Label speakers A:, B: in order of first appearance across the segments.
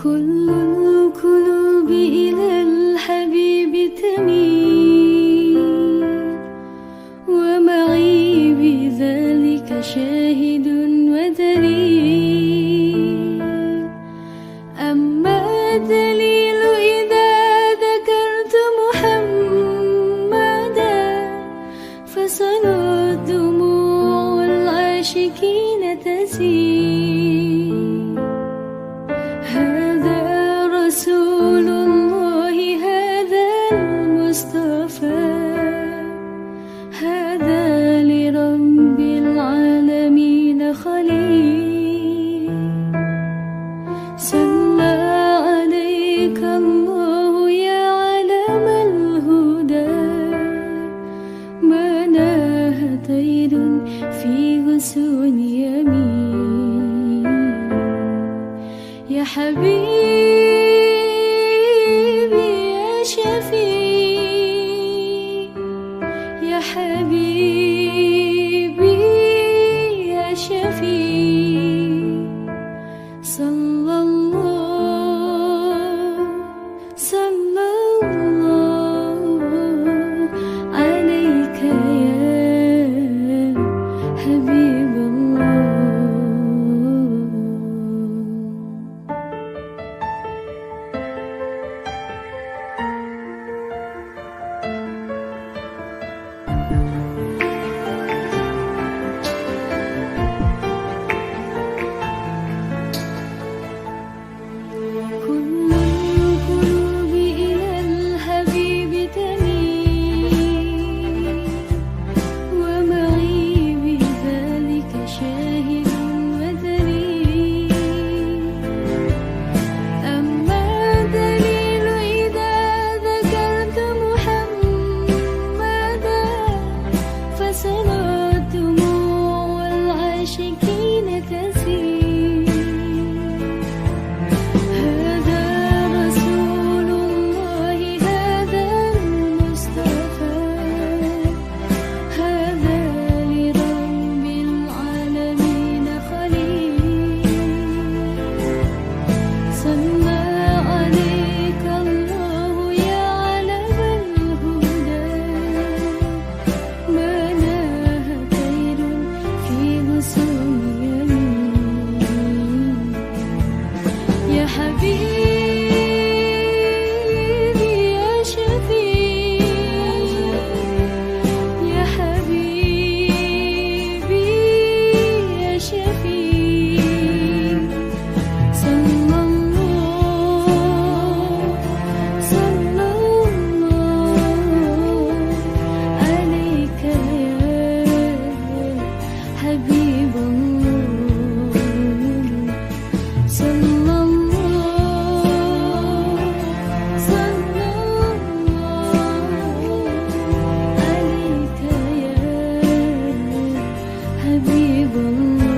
A: كل القلوب إلى الحبيب تميل ومعي بذلك شاهد ودليل. أما الدليل إذا ذكرت محمدا فصارت دموع العاشقين تسيل. هذا رسول الله هذا المصطفى هذا لرب العالمين خليل. صلى عليك الله يا علم الهدى ما ناه طير في غصون يمين. يا حبيبي يا شفيع يا حبيبي يا شفيع. صلى الله عليك يا حبيب الله. كل القلوب إلى الحبيب تميل ومعي بذلك شاهد ودليل. أما الدليل إذا ذكرت محمدا فصارت دموع العاشقين تسيل. هذا رسول الله هذا المصطفى هذا لرب العالمين خليل. صلى عليك الله يا علم الهدى ما ناه طير في غصون يمين. يا حبيبي يا شفيع يا حبيبي يا شفيع. صلى الله عليك يا حبيب الله. صلى الله عليك يا حبيب الله.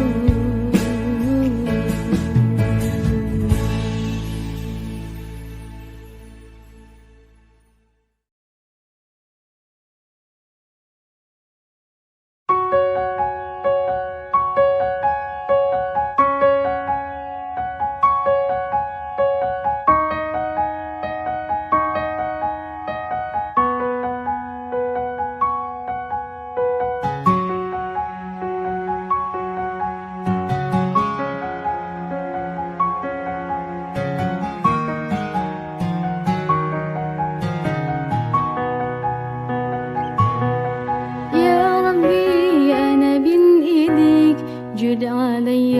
A: يا ربي أنا بين إيديك جد علي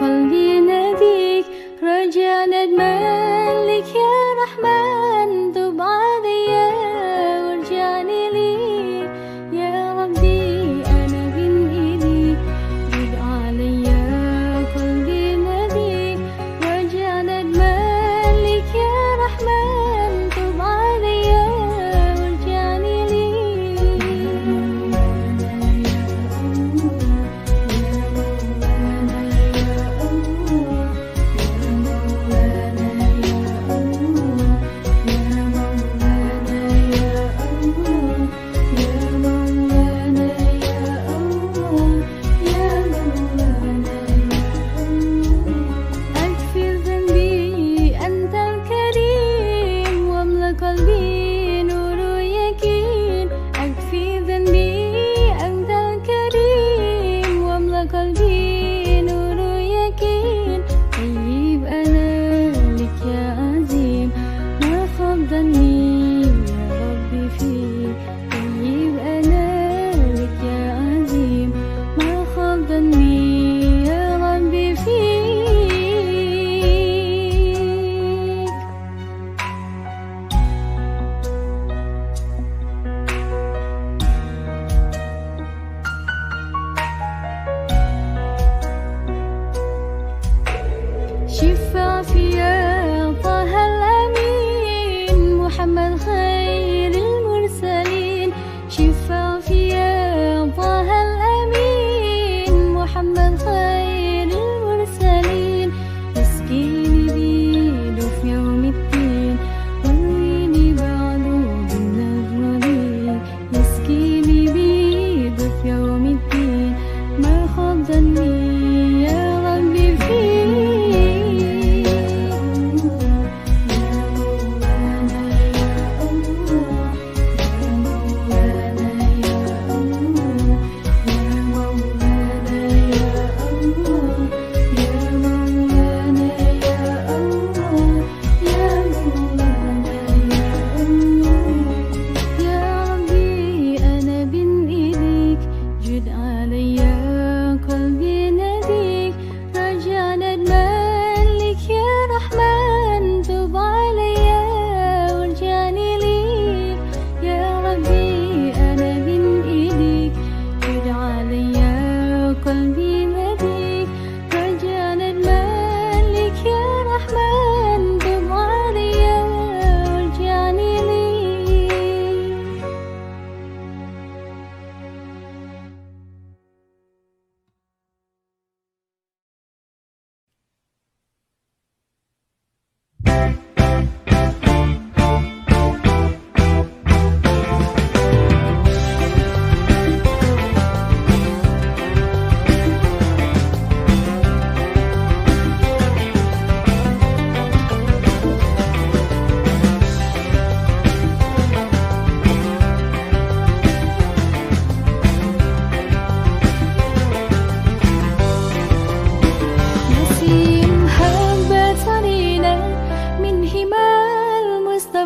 A: قلبي ناديك رجاء ندمانك يا رحمن تب علي وارجعني ليك. يا ربي أنا بين إيديك جد علي قلبي ناديك رجاء ندمانك يا رحمن تب علي وارجعني ليك.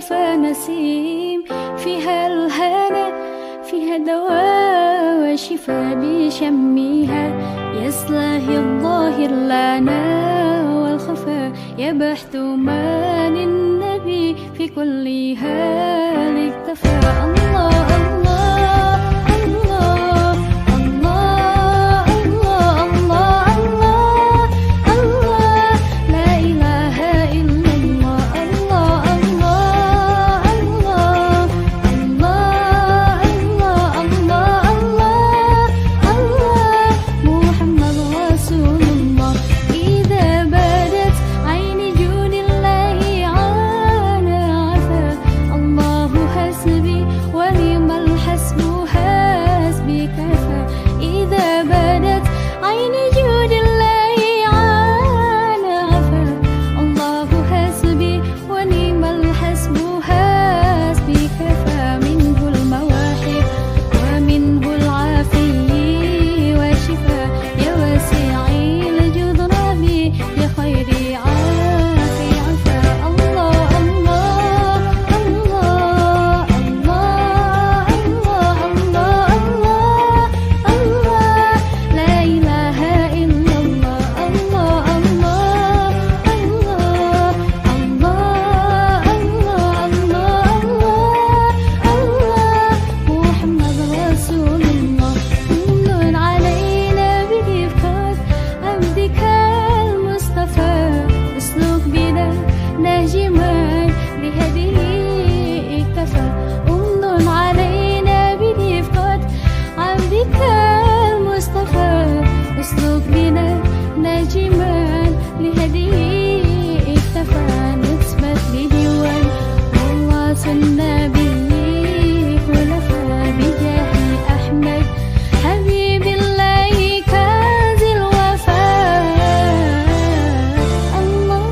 A: المصطفى نسيم، فيها الهنا فيها دواء وشفاء بشمها، يصلح الظاهر لنا والخفاء، يبحث ما للنبي في كل حال اكتفى. الله الله الله الله الله الله الله الله، لا إله إلا الله. الله الله الله الله الله الله الله، محمد رسول الله. إذا بدت عين جود الله عانى عفا، الله حسبي ونعم الحسب حسبي كفى. إذا بدت عين جود الله عانى عفا، الله حسبي ونعم الحسب حسبي كفى. منه المواهب ومنه العافي والشفاء، يا واسع الجود ربي بخير عافي عفا. الله الله الله الله الله الله الله، لا إله إلا الله. الله الله الله الله الله الله، محمد رسول الله. كل علينا برفقة عبدك المصطفى، اسلك بنا نهجما بهديه اكتفى. أمن علينا برفقة عبدك المصطفى، اسلك بنا نهجما لهديه اكتفى. نثبت بديوان والله النبي خلفاء، بجاه أحمد حبيب الله كنز الوفاء. الله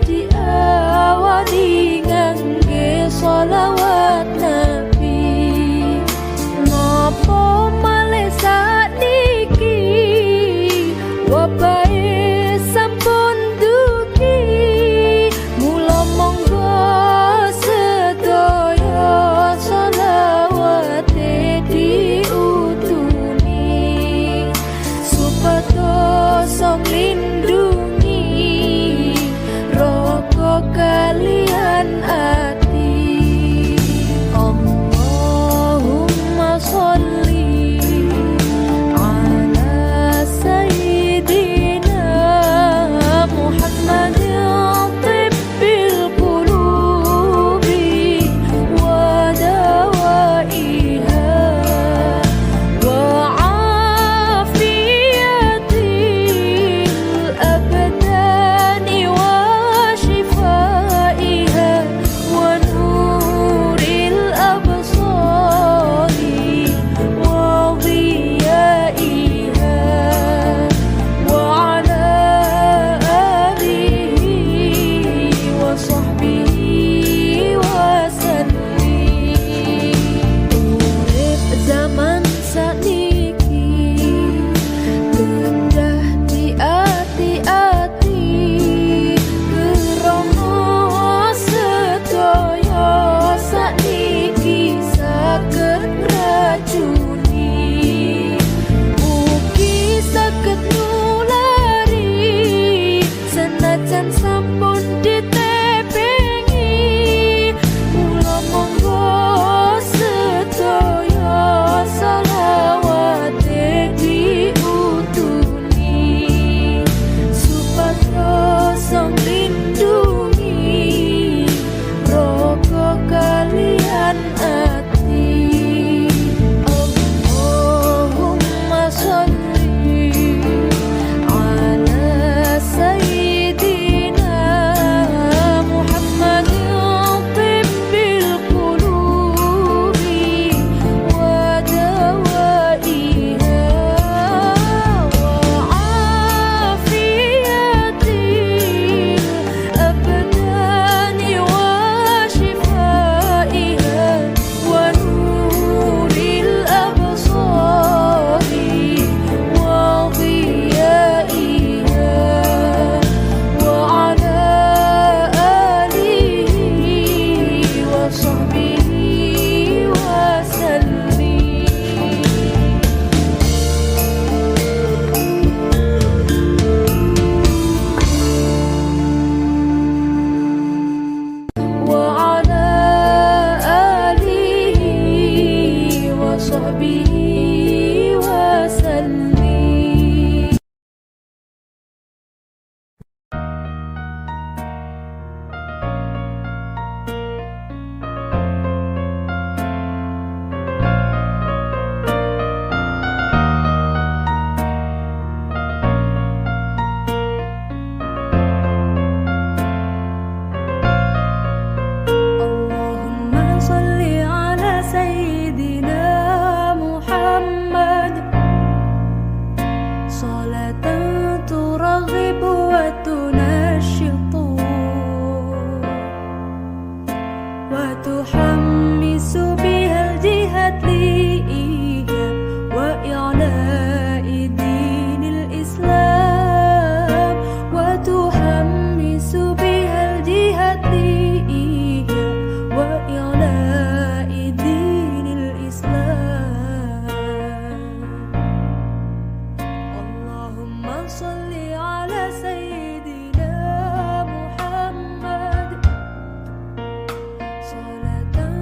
A: diawali ngangge sholawat Nabi. Ngopo malih sakniki wabahe sampun dugi, mula monggo sedaya sholawate diutuni supados nglindungi raga kaliyan ati. Allahumma sholli ala sayyidina Muhammadin tibbil qulubi wa dawaiha wa afiyatil abdani wa shifaiha wa nuril absari wa dhiyaiha wa ala alihi wa sahbihi wa sallim. Urip zaman sakniki gendah diati-ati krana sedaya sakniki saged ngracuni, ugi saged nulari senajan sampun ditepengi. Mula monggo sedaya sholawate diutuni supados nglindungi raga kaliyan ati. Allahumma sholli ala sayyidina Muhammadin tibbil qulubi wa dawaiha wa afiyatil abdani wa shifaiha wa nuril absari wa dhiyaiha wa ala alihi wa sahbihi wa sallim. Wa ala alihi wa sahbihi wa sallim. Allahumma sholli ala sayyidina Muhammad sholatan turaghibu wa tunashitu wa tuhammisu bihal jihad liya wa i'la'i dinil Islam wa tuhammisu bihal jihad liya wa i'la'i dinil Islam. Allahumma sholli ala sayyidina Muhammad sholatan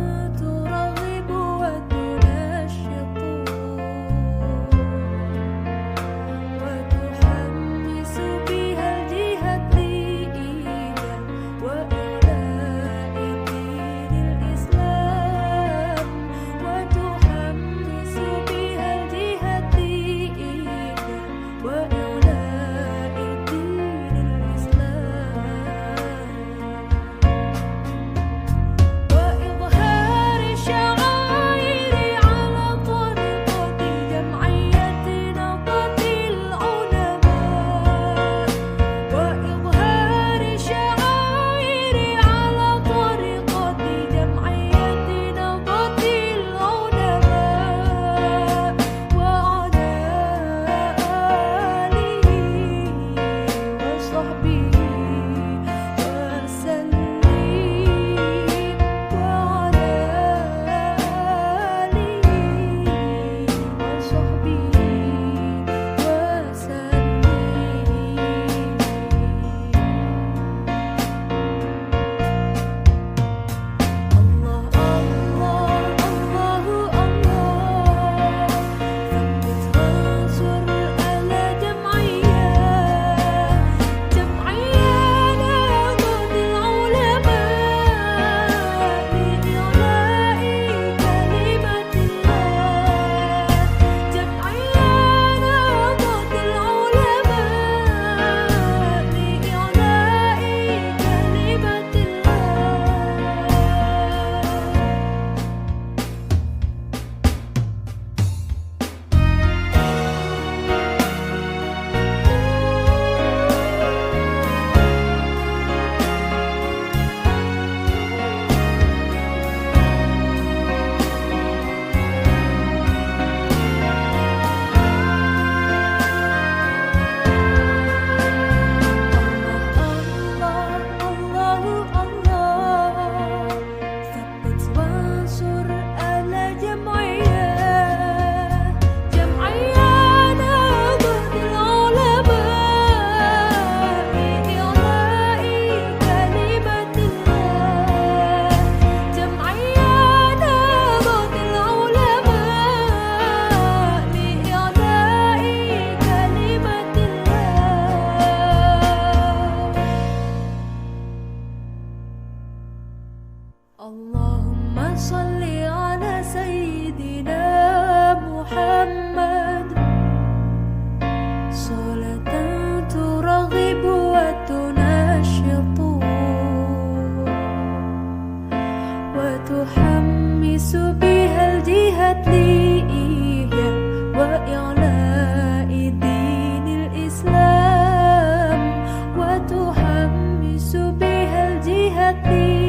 A: Allahumma salli ala sayyidina Muhammad salatan turaghibu wa tunashitu wa tuhammisu bihal jihad liya wa i'la'i dinil Islam wa tuhammisu bihal jihad liya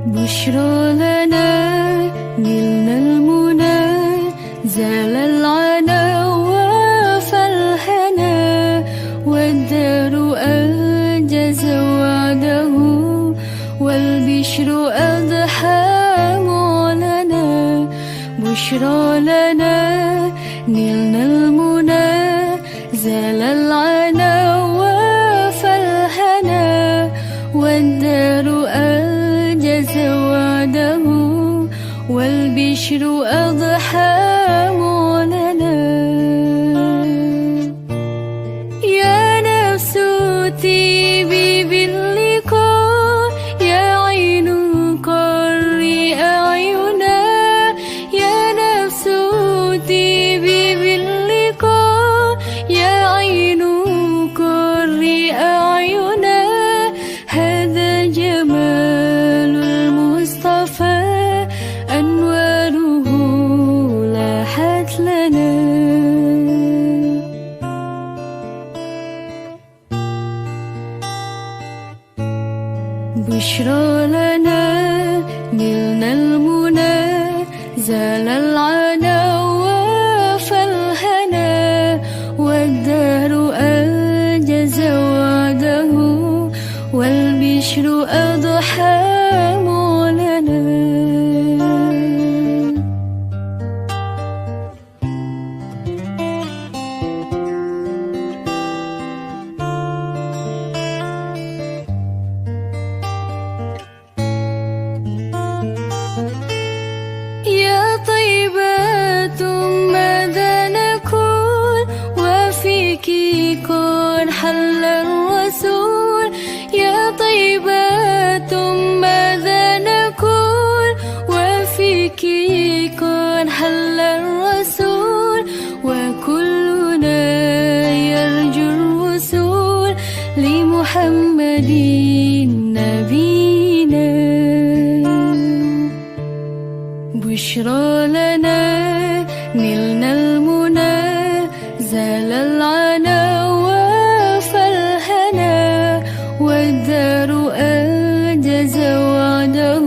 B: بشرى لنا نلنا المنى زال العنا وفالهنا والدار أنجز وعده والبشر أضحى معلنا بشرى لنا نلنا المنى زال العنا وفالهنا والدار أنجز وعده والبشر أضحى معلنا بشرى لنا نلنا المنى زال العنا وفالهنا والدهر أنجز وعده والبشر أضحى مولانا. حل الرسول يا طيبات ماذا نقول وفيك كن حل الرسول وكلنا يرجو الوصول لمحمد نبينا. بشرى لنا نلنا المنى زال العنا والدار أنجز وعده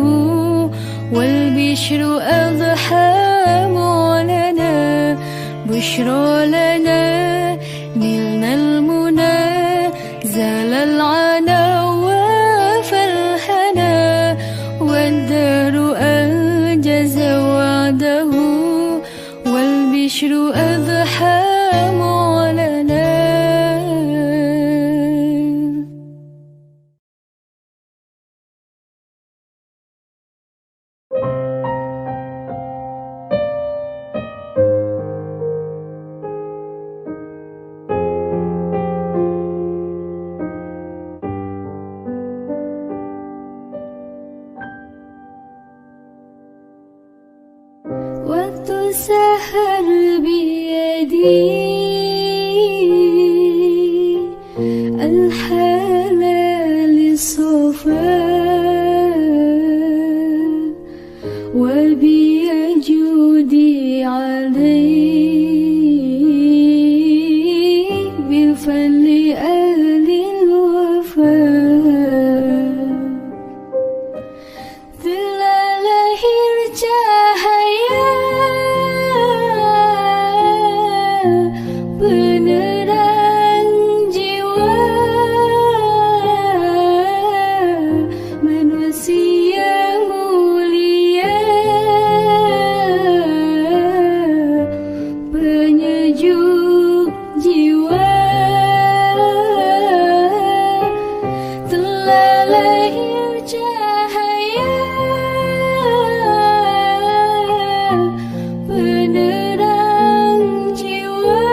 B: والبشر أضحى مولانا. بشرى لنا نلنا المنى زال العنا وفالهنا والدار أنجز وعده والبشر أضحى مولانا. وقت سهر بيدي الحلال الصفا وبيجودي علي بفضل أهل الوفاء. telah lahir cahaya penerang jiwa manusia mulia penyejuk jiwa. Telah lahir cahaya penerang jiwa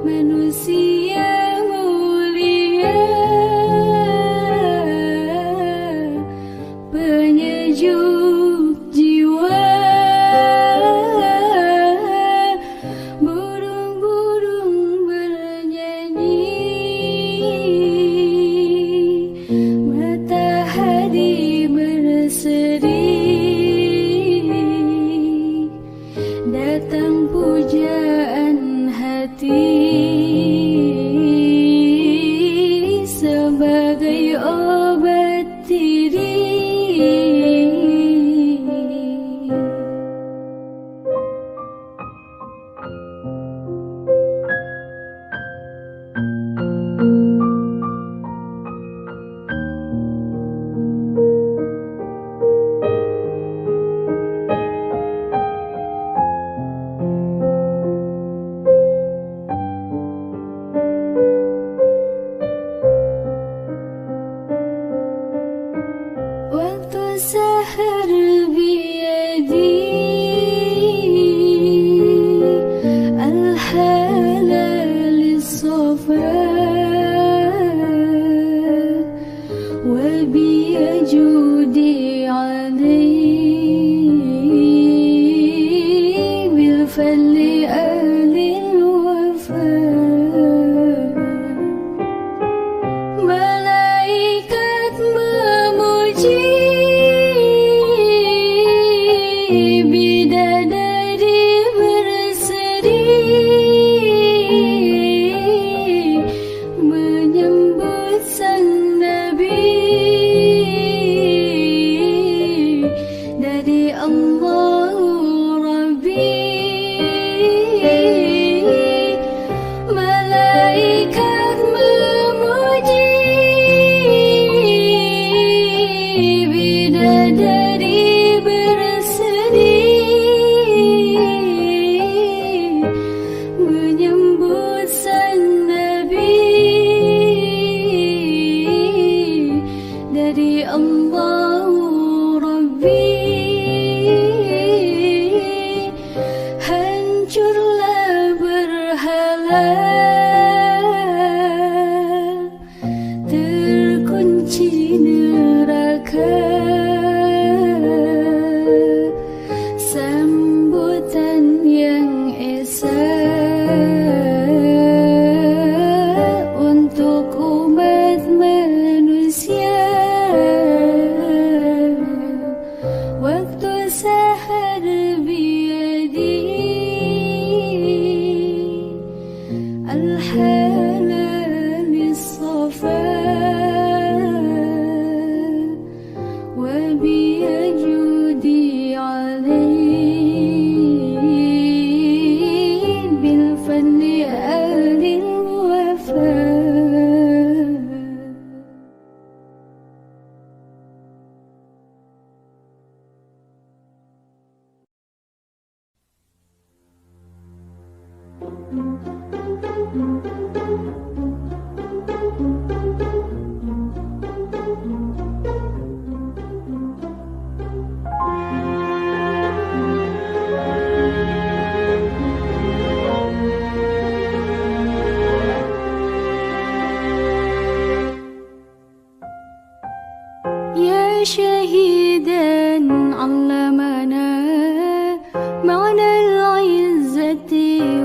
B: manusia mulia penyejuk jiwa. Burung-burung bernyanyi matahari berseri datang pujaan hati sebagai obat diri. Waktu sahar biyadi الحلال الصفا وبيجودي علي بالفضل أهل الوفاء. Malaikat memuji bidadari berseri menyambut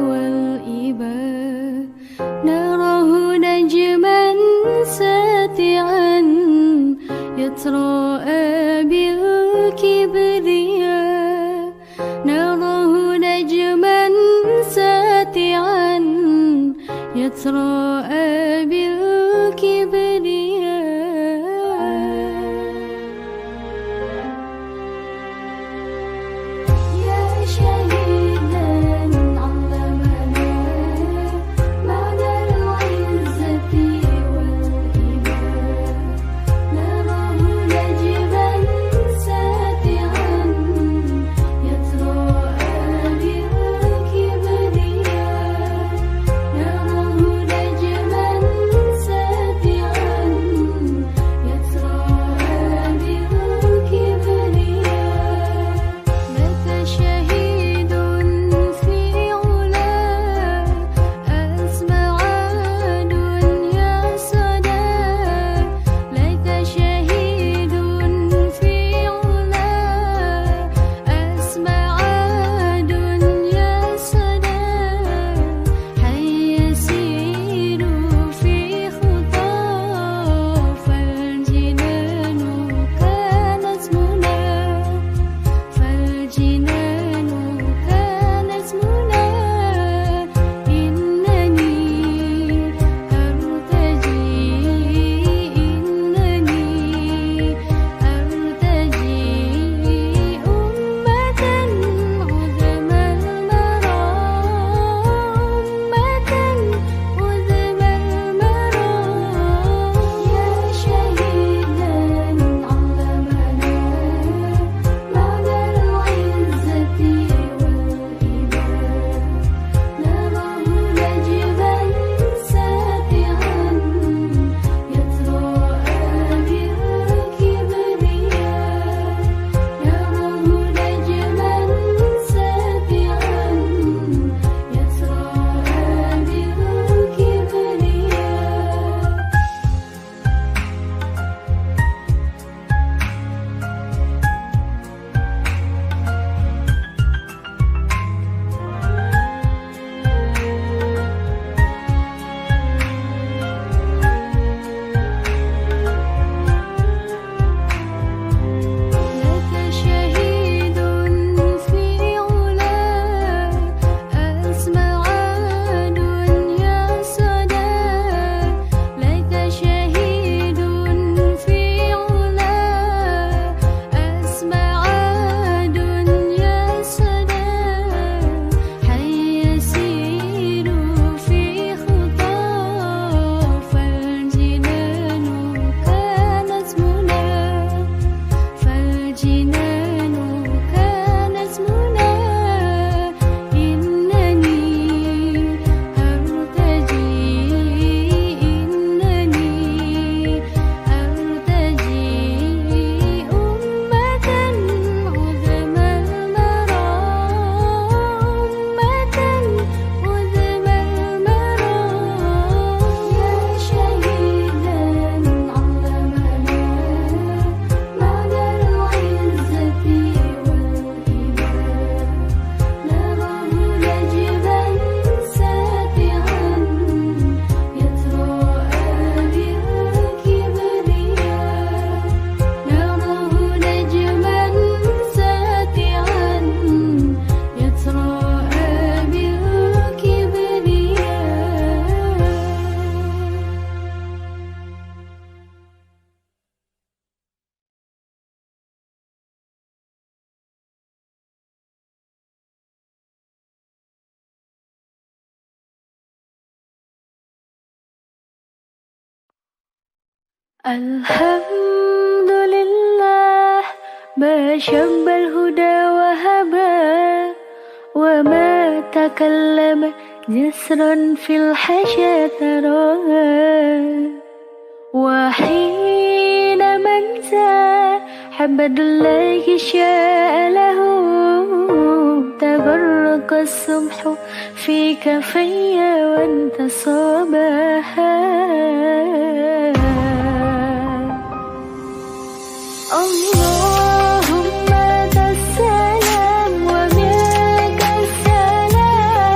B: والإبا نراه نجما ساتعا يتراءى بالكبرياء نراه نجما ساتعا يتراءى
A: الحمد لله ما شب الهدى وهبى وما تكلم جسرا في الحشا تراها وحين من حبد الله شاء له تبرق السمح في كفي وانتصابها اللهم أنت السلام ومنك السلام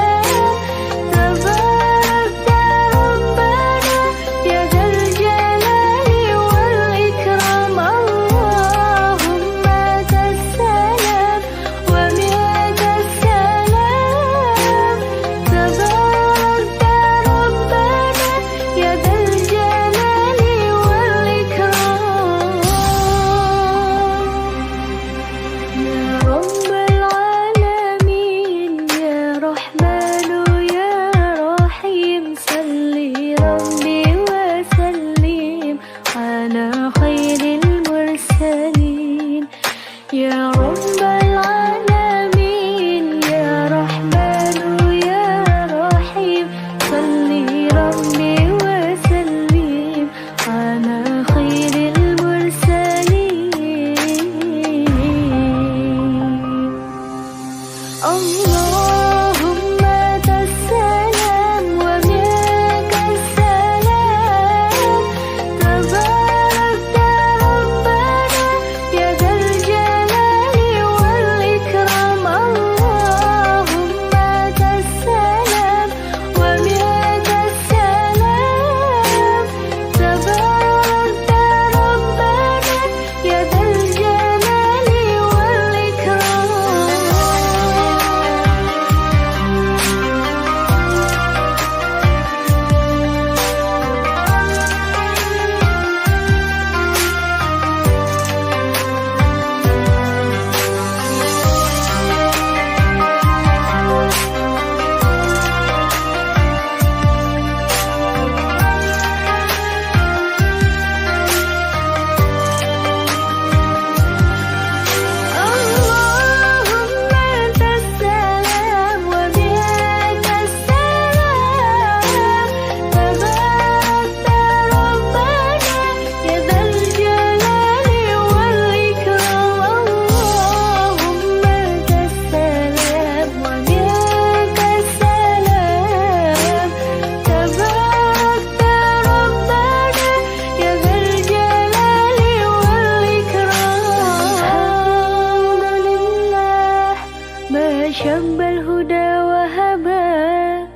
A: الهدى وهبا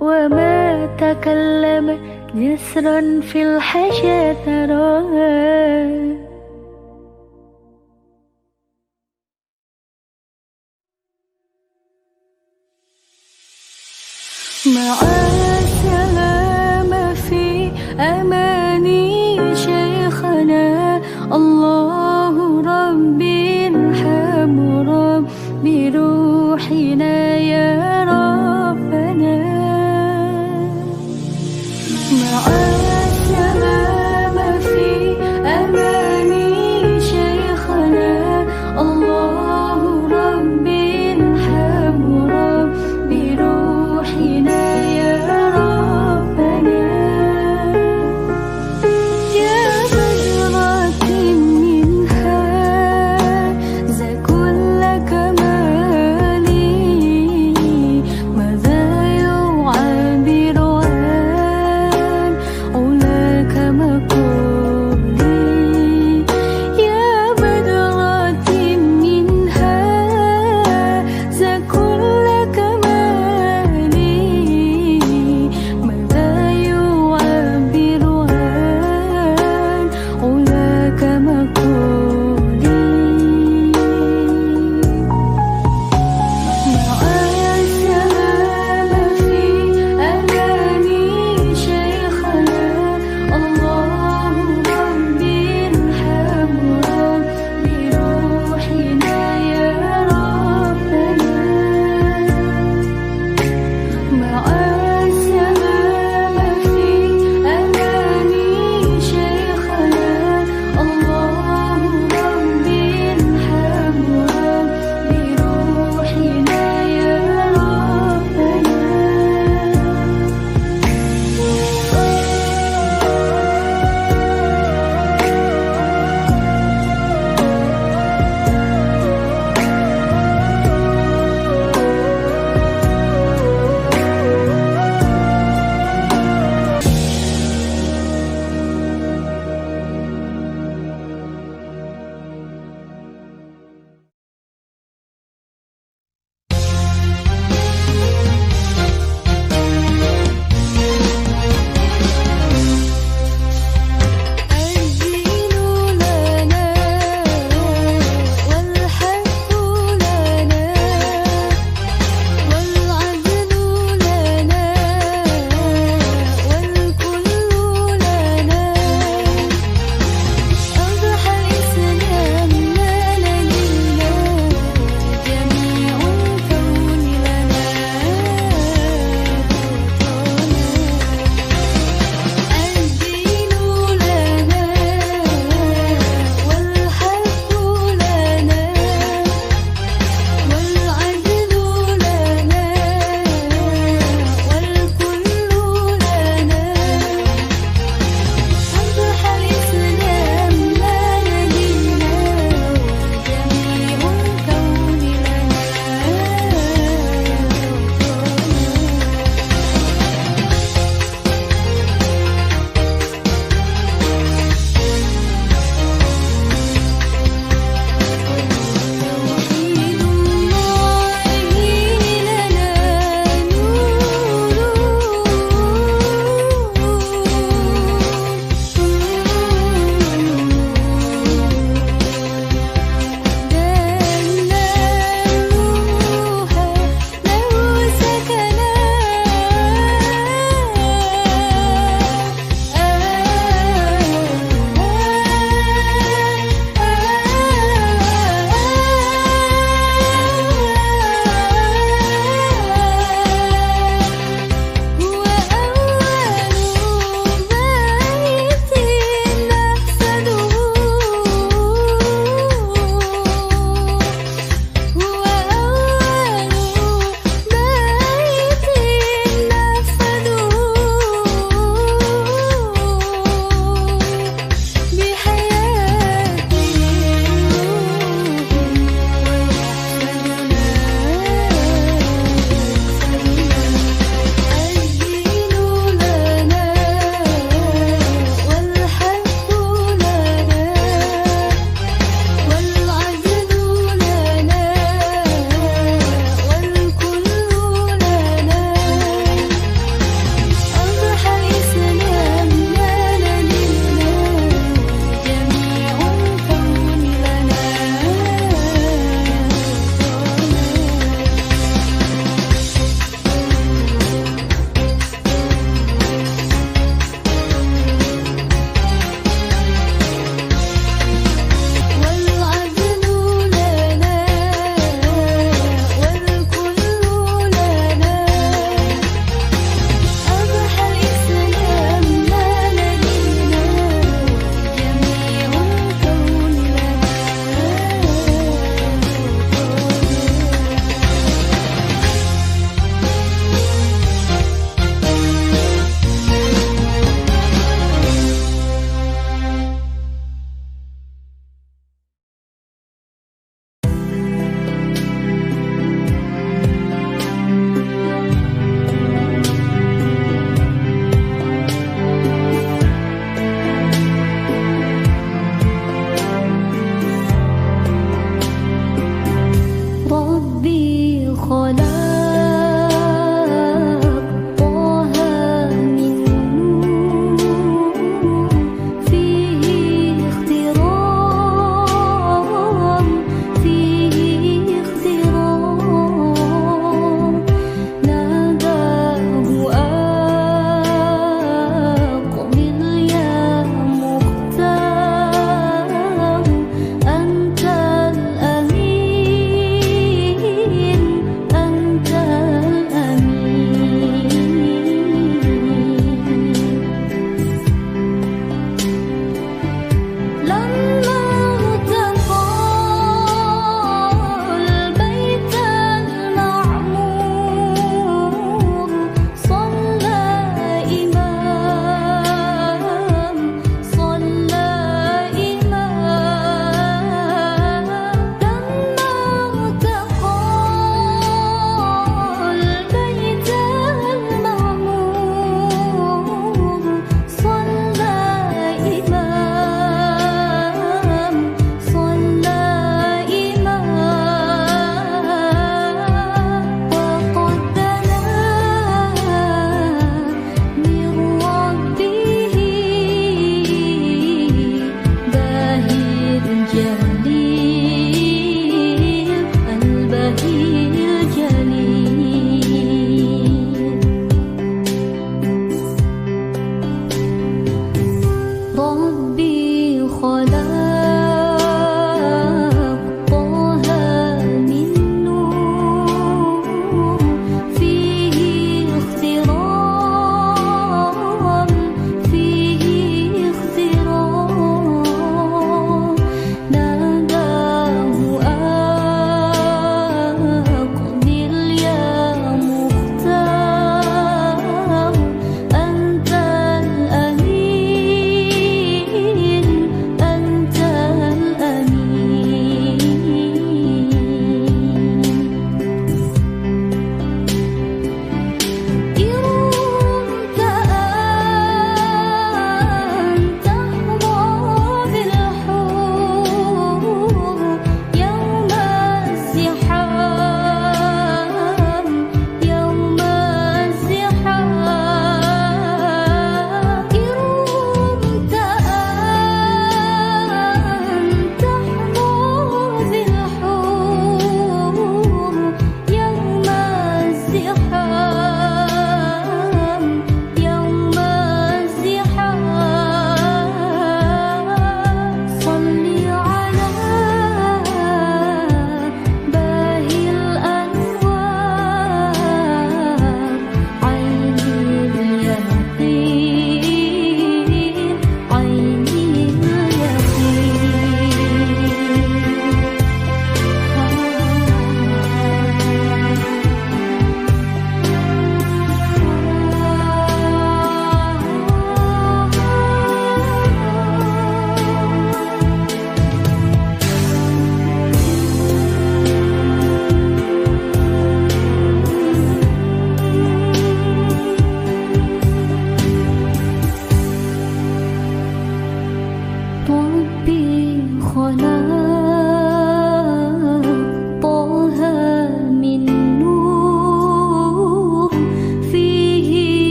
A: وما تكلم جسرا في الحشا تراها مع السلامة في أماني شيخنا الله ربي ارحم ربي روحنا يا ربنا مع السلامة في أماني شيخنا الله ربي ارحم ربي روحنا يا ربنا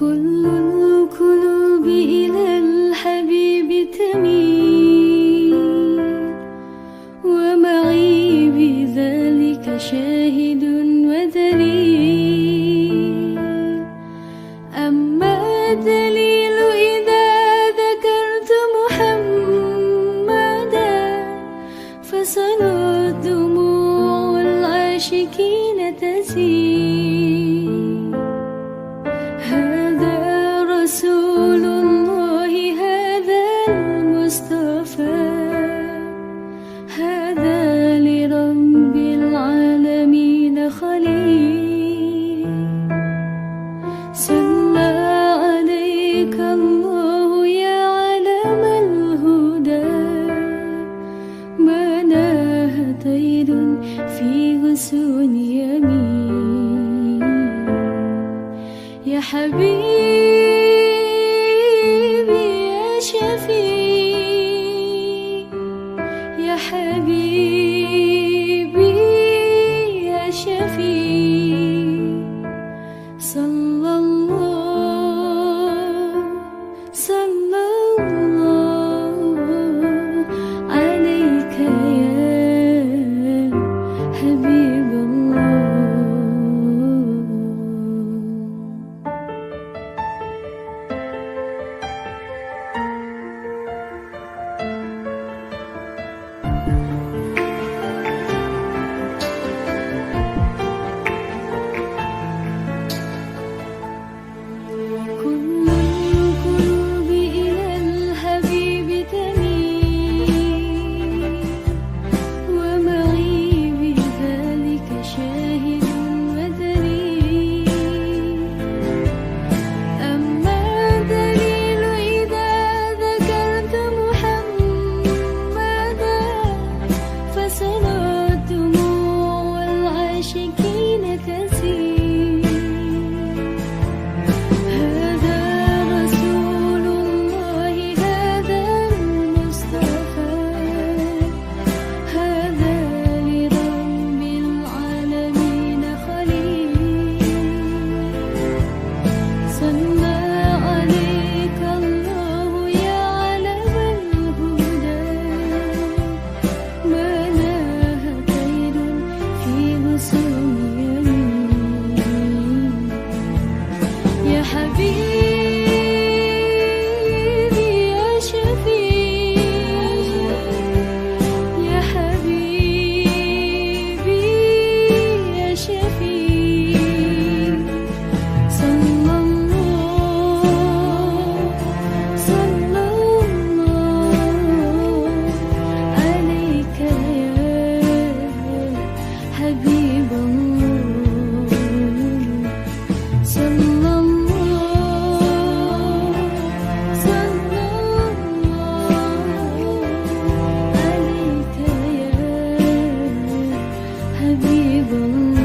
B: كل القلوب إلى الحبيب تميل ومعي بذلك شاهد ودليل أما الدليل إذا ذكرت محمدا فصلت دموع العاشقين تسيل هذا رسول الله هذا المصطفى هذا لرب العالمين خليل صلى عليك الله يا علم الهدى ما ناه طير في غصون يمين يا حبيبي يا شفيع يا حبيبي يا شفيع صلى الله عليك يا حبيب الله كل القلوب إلى الحبيب تميل ومعي بذلك شاهد ودليل أما الدليل إذا ذكرت محمدا فصلت دموع العاشقين تسيل هذا رسول الله هذا المصطفى هذا لرب العالمين خليل صلى عليك الله يا علم الهدى ما ناه طير في غصون يمين يا حبيبي يا شفيع يا حبيبي يا شفيع صلى الله عليك يا حبيب الله صلى الله عليك يا حبيب الله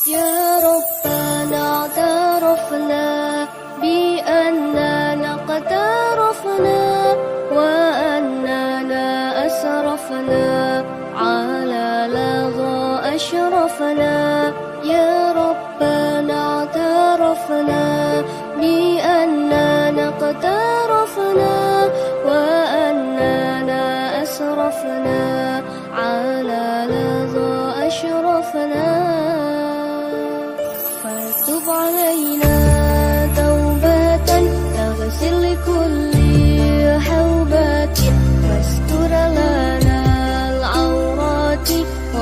B: يا ربنا اعترفنا بأننا قد عرفنا وأننا أسرفنا على لظى أشرفنا. يا ربنا اعترفنا بأننا قد عرفنا وأننا أسرفنا على لظى أشرفنا. فتب علينا توبة تغسل كل حوبة واستر لنا العورات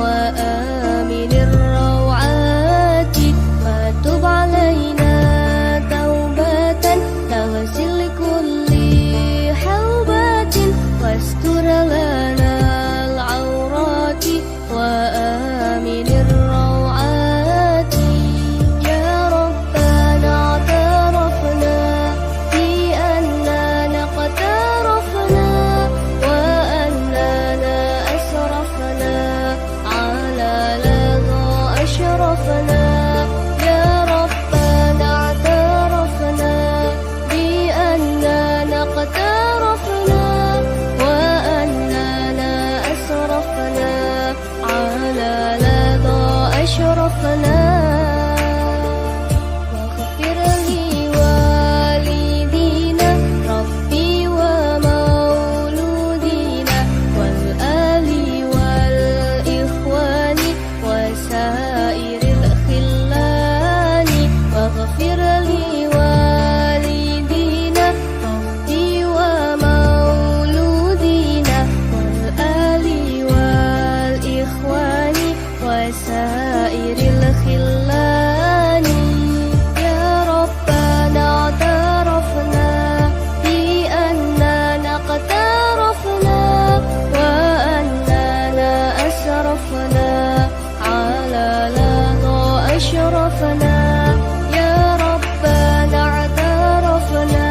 B: وآمن الروعات. فتب علينا توبة تغسل كل حوبة واستر لنا العورات وآمن الروعات. يا ربنا اعترفنا بأننا قد عرفنا وأننا أسرفنا على لظى أشرفنا. يا ربنا اعترفنا بأننا قد عرفنا وأننا أسرفنا على لظى أشرفنا. واغفر لوالدينا ربي ومولودينا والآل والإخوان وسائر الخلان. واغفر لوالدينا ربي ومولودينا والآل والإخوان وسائر الخلان. يا ربنا اعترفنا بأننا قد عرفنا وأننا أسرفنا على لظى أشرفنا. يا ربنا اعترفنا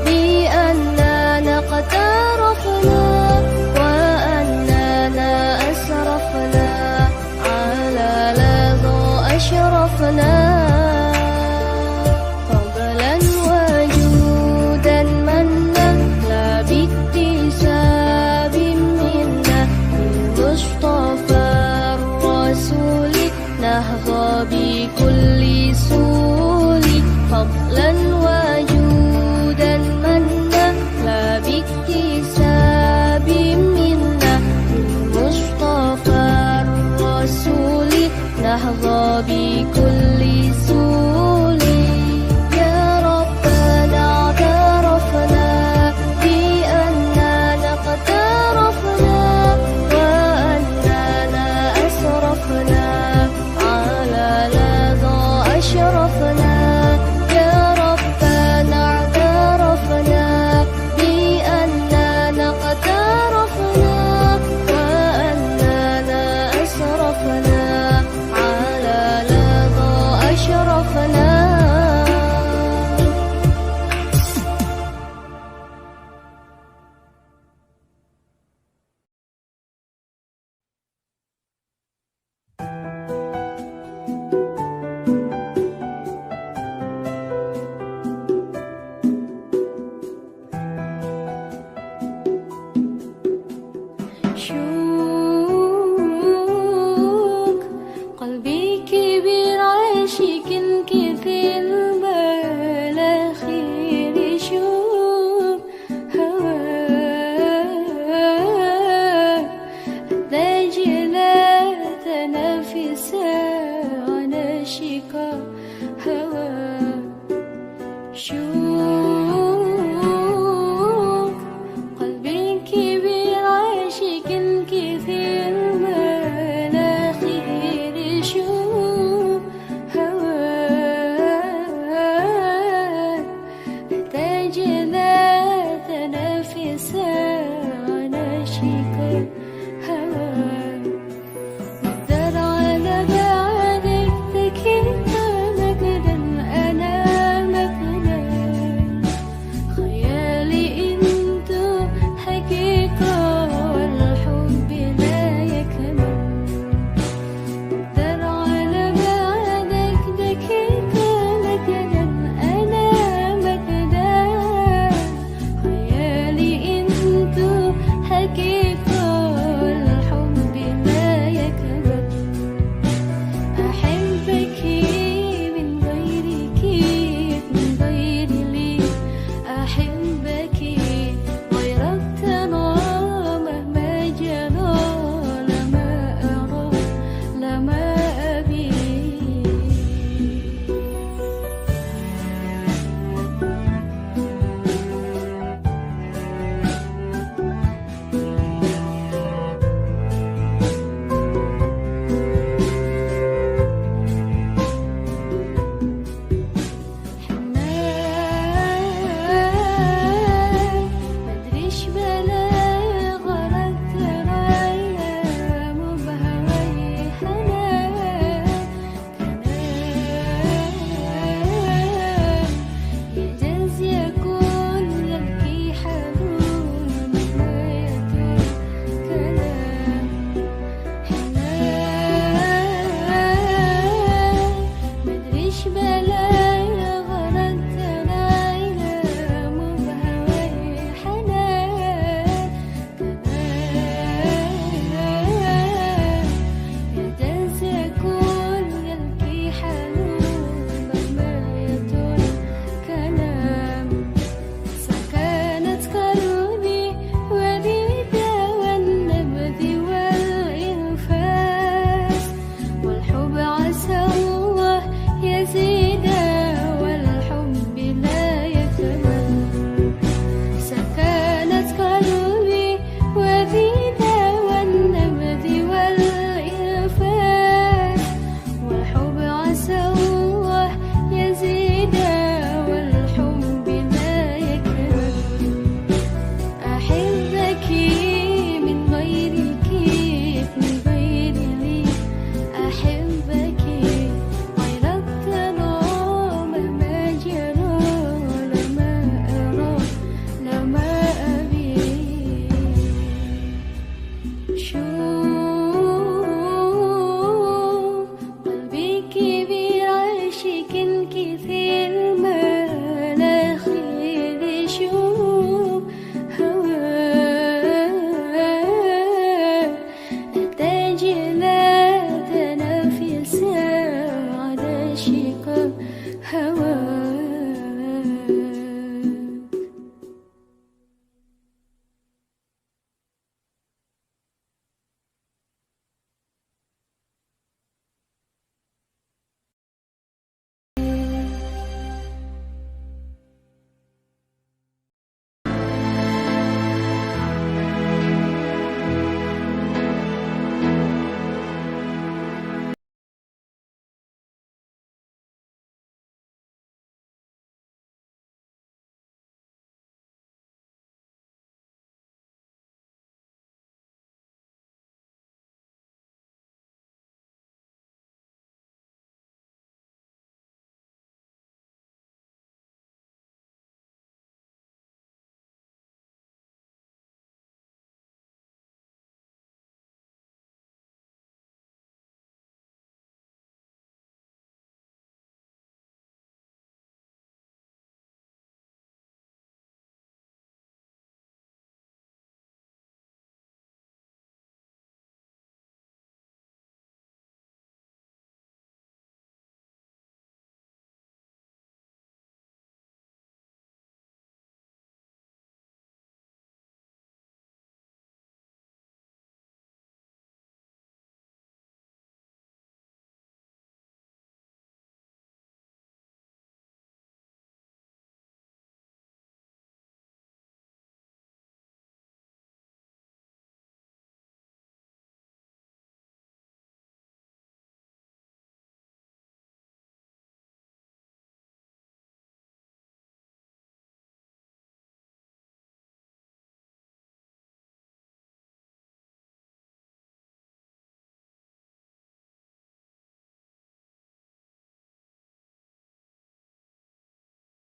B: بأننا قد عرفنا وأننا أسرفنا على لظى أشرفنا. فضلا وجودا منا لا باكتساب منا بالمصطفى الرسول نهضى بكل سول. فضلا وجودا منا لا باكتساب منا بالمصطفى الرسول نهضى بكل سول. يا ربنا اعترفنا بأننا قد عرفنا وأننا أسرفنا على لظى أشرفنا. يا ربنا اعترفنا بأننا قد عرفنا وأننا أسرفنا على لظى أشرفنا. شوق قلبي كبير عاشق كثير بلا خير. شوق هواك أحتاج لا تنافس على شقا هواك. شوق قلبي كبير عاشق كثير بلا خير. شوق هواك أحتاج لا تنافس على شقا هواك. نقدر على بعدك تكيت عاشقة هواك